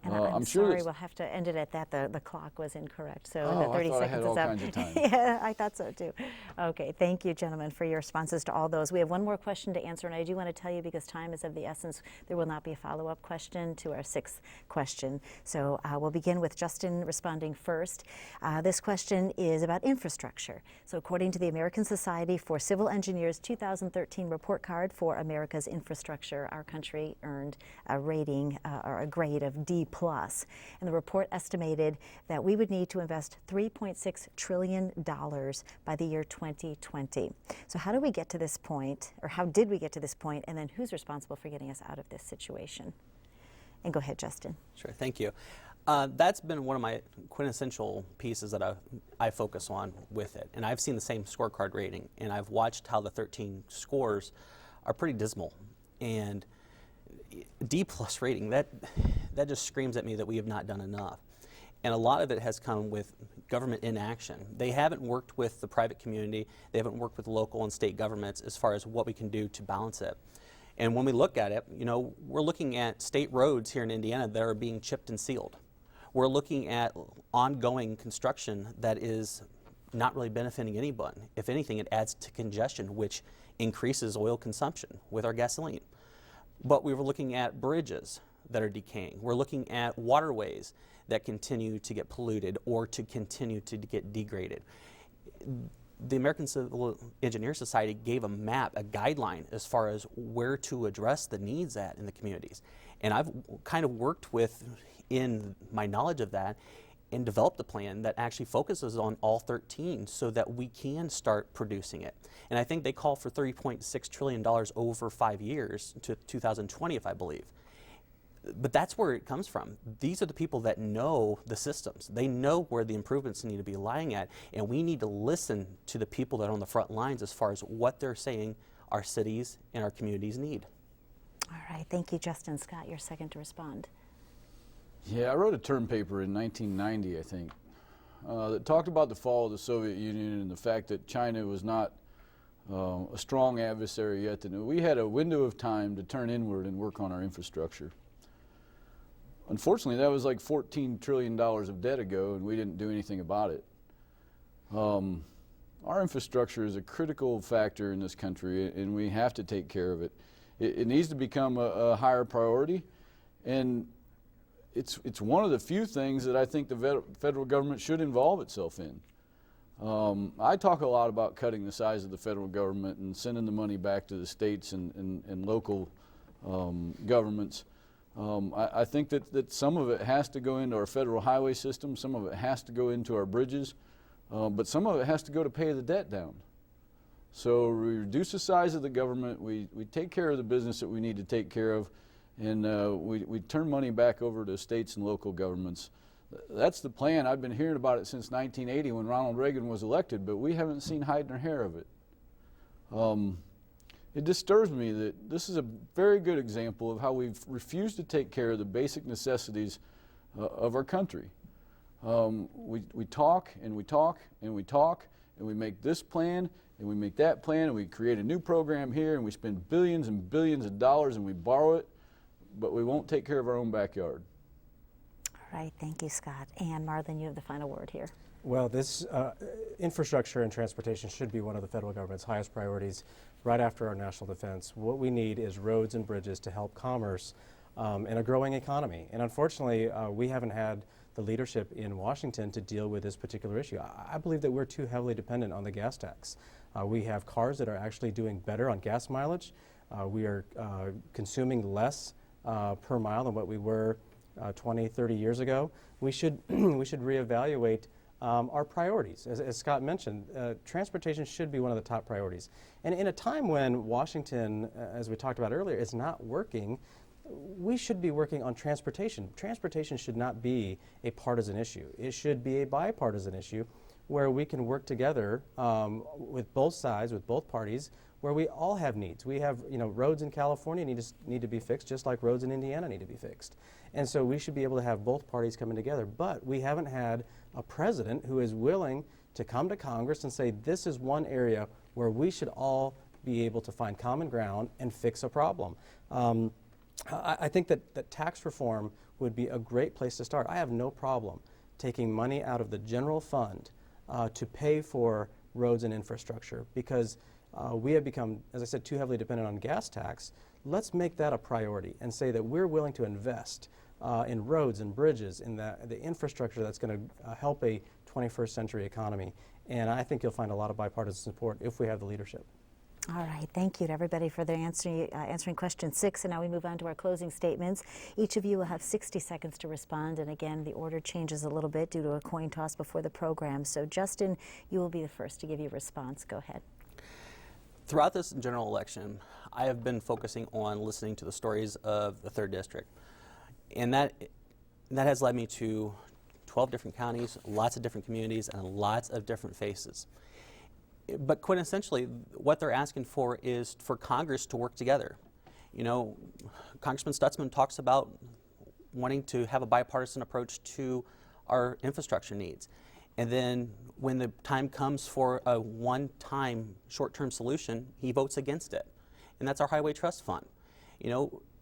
And I'm sorry, we'll have to end it at that. The clock was incorrect, so the 30 I thought seconds I had is all up. kinds of time. Yeah, I thought so too. Okay, thank you, gentlemen, for your responses to all those. We have one more question to answer, and I do want to tell you, because time is of the essence, there will not be a follow-up question to our sixth question. So we'll begin with Justin responding first. This question is about infrastructure. So according to the American Society for Civil Engineers 2013 report card for America's infrastructure, our country earned a rating or a grade of D+. And the report estimated that we would need to invest $3.6 trillion by the year 2020. So how do we get to this point, or how did we get to this point, and then who's responsible for getting us out of this situation? And go ahead, Justin. Sure, thank you. That's been one of my quintessential pieces that I focus on with it. And I've seen the same scorecard rating, and I've watched how the 13 scores are pretty dismal. And D+ rating, that just screams at me that we have not done enough. And a lot of it has come with government inaction. They haven't worked with the private community. They haven't worked with local and state governments as far as what we can do to balance it. And when we look at it, we're looking at state roads here in Indiana that are being chipped and sealed. We're looking at ongoing construction that is not really benefiting anyone. If anything, it adds to congestion, which increases oil consumption with our gasoline. But we were looking at bridges that are decaying. We're looking at waterways that continue to get polluted or to continue to get degraded. The American Civil Engineers Society gave a map, a guideline as far as where to address the needs in the communities. And I've kind of worked in my knowledge of that and developed a plan that actually focuses on all 13 so that we can start producing it. And I think they call for $30.6 trillion over 5 years to 2020, I believe. But that's where it comes from. These are the people that know the systems. They know where the improvements need to be lying at, and we need to listen to the people that are on the front lines as far as what they're saying our cities and our communities need. All right, thank you, Justin. Scott, you're second to respond. Yeah, I wrote a term paper in 1990, I think, that talked about the fall of the Soviet Union and the fact that China was not a strong adversary yet. And we had a window of time to turn inward and work on our infrastructure. Unfortunately, that was like $14 trillion of debt ago, and we didn't do anything about it. Our infrastructure is a critical factor in this country, and we have to take care of it. It needs to become a higher priority, and it's one of the few things that I think the federal government should involve itself in. I talk a lot about cutting the size of the federal government and sending the money back to the states and local governments. I think that some of it has to go into our federal highway system, some of it has to go into our bridges, but some of it has to go to pay the debt down. So we reduce the size of the government, we take care of the business that we need to take care of, and we turn money back over to states and local governments. That's the plan. I've been hearing about it since 1980 when Ronald Reagan was elected, but we haven't seen hide nor hair of it. It disturbs me that this is a very good example of how we've refused to take care of the basic necessities of our country. We talk and we talk and we talk, and we make this plan and we make that plan, and we create a new program here, and we spend billions and billions of dollars, and we borrow it, but we won't take care of our own backyard. All right, thank you, Scott. And Marlon, you have the final word here. Well, this infrastructure and transportation should be one of the federal government's highest priorities right after our national defense. What we need is roads and bridges to help commerce in a growing economy. And unfortunately, we haven't had the leadership in Washington to deal with this particular issue. I believe that we're too heavily dependent on the gas tax. We have cars that are actually doing better on gas mileage. We are consuming less per mile than what we were 20, 30 years ago. We should reevaluate our priorities. As Scott mentioned, transportation should be one of the top priorities. And in a time when Washington, as we talked about earlier, is not working, we should be working on transportation. Transportation should not be a partisan issue. It should be a bipartisan issue where we can work together with both sides, with both parties, where we all have needs. We have, roads in California need to be fixed just like roads in Indiana need to be fixed. And so we should be able to have both parties coming together. But we haven't had a president who is willing to come to Congress and say this is one area where we should all be able to find common ground and fix a problem. I think that tax reform would be a great place to start. I have no problem taking money out of the general fund to pay for roads and infrastructure because we have become, as I said, too heavily dependent on gas tax. Let's make that a priority and say that we're willing to invest in roads and bridges, in the infrastructure that's going to help a 21st century economy. And I think you'll find a lot of bipartisan support if we have the leadership. All right, thank you to everybody for their answering question 6. And now we move on to our closing statements. Each of you will have 60 seconds to respond. And again, the order changes a little bit due to a coin toss before the program. So Justin, you will be the first to give your response. Go ahead. Throughout this general election, I have been focusing on listening to the stories of the 3rd District. And that has led me to 12 different counties, lots of different communities, and lots of different faces. But quintessentially, what they're asking for is for Congress to work together. Congressman Stutzman talks about wanting to have a bipartisan approach to our infrastructure needs. And then when the time comes for a one-time short-term solution, he votes against it. And that's our Highway Trust Fund.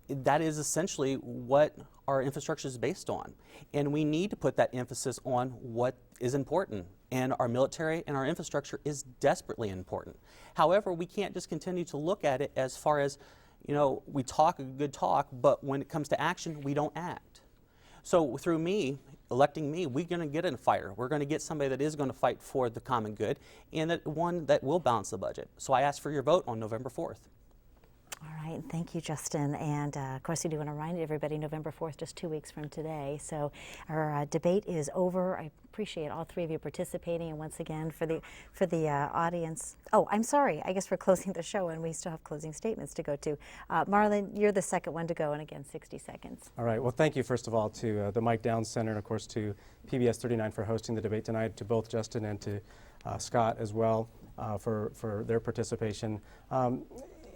That is essentially what our infrastructure is based on. And we need to put that emphasis on what is important. And our military and our infrastructure is desperately important. However, we can't just continue to look at it as far as, we talk a good talk, but when it comes to action, we don't act. So through electing me, we're going to get in a fighter. We're going to get somebody that is going to fight for the common good and one that will balance the budget. So I ask for your vote on November 4th. All right, thank you, Justin. And of course, we do want to remind everybody, November 4th, just 2 weeks from today. So our debate is over. I appreciate all three of you participating, and once again for the audience. Oh, I'm sorry. I guess we're closing the show, and we still have closing statements to go to. Marlon, you're the second one to go, and again, 60 seconds. All right. Well, thank you, first of all, to the Mike Downs Center, and of course to PBS 39 for hosting the debate tonight, to both Justin and to Scott as well for their participation.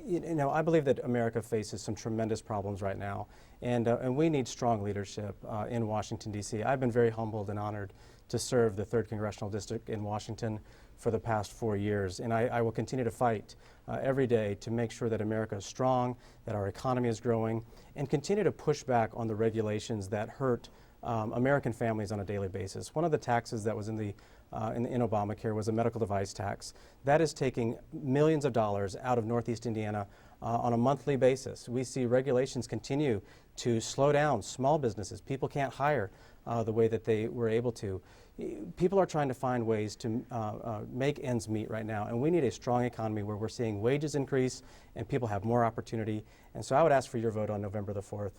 You know, I believe that America faces some tremendous problems right now, and we need strong leadership in Washington, D.C. I've been very humbled and honored to serve the 3rd Congressional District in Washington for the past 4 years, and I will continue to fight every day to make sure that America is strong, that our economy is growing, and continue to push back on the regulations that hurt American families on a daily basis. One of the taxes that was in Obamacare was a medical device tax. That is taking millions of dollars out of Northeast Indiana on a monthly basis. We see regulations continue to slow down small businesses. People can't hire the way that they were able to. People are trying to find ways to make ends meet right now, and we need a strong economy where we're seeing wages increase and people have more opportunity. And so I would ask for your vote on November the 4th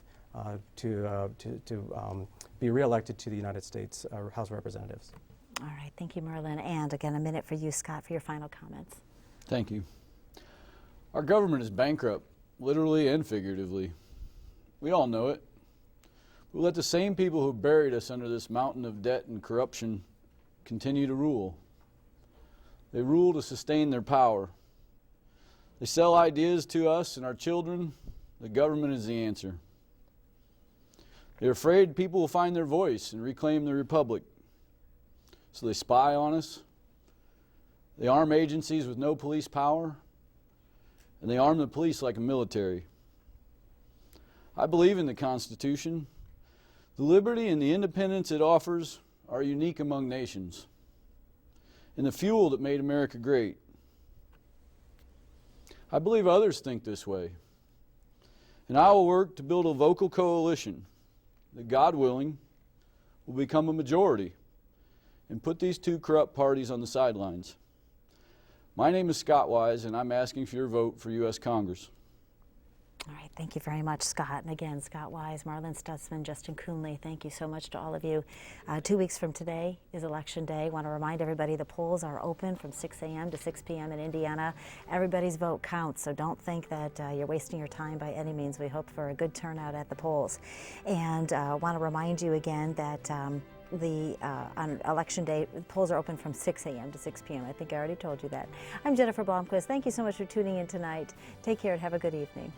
to be reelected to the United States House of Representatives. All right, thank you, Merlin. And again, a minute for you, Scott, for your final comments. Thank you. Our government is bankrupt, literally and figuratively. We all know it. We let the same people who buried us under this mountain of debt and corruption continue to rule. They rule to sustain their power. They sell ideas to us and our children. The government is the answer. They're afraid people will find their voice and reclaim the republic. So they spy on us. They arm agencies with no police power. And they arm the police like a military. I believe in the Constitution. The liberty and the independence it offers are unique among nations, and the fuel that made America great. I believe others think this way, and I will work to build a vocal coalition that, God willing, will become a majority and put these two corrupt parties on the sidelines. My name is Scott Wise, and I'm asking for your vote for U.S. Congress. All right, thank you very much, Scott. And again, Scott Wise, Marlon Stutzman, Justin Kuhnle, thank you so much to all of you. 2 weeks from today is Election Day. I want to remind everybody the polls are open from 6 a.m. to 6 p.m. in Indiana. Everybody's vote counts, so don't think that you're wasting your time by any means. We hope for a good turnout at the polls. And I want to remind you again that on Election Day, the polls are open from 6 a.m. to 6 p.m. I think I already told you that. I'm Jennifer Blomquist. Thank you so much for tuning in tonight. Take care and have a good evening.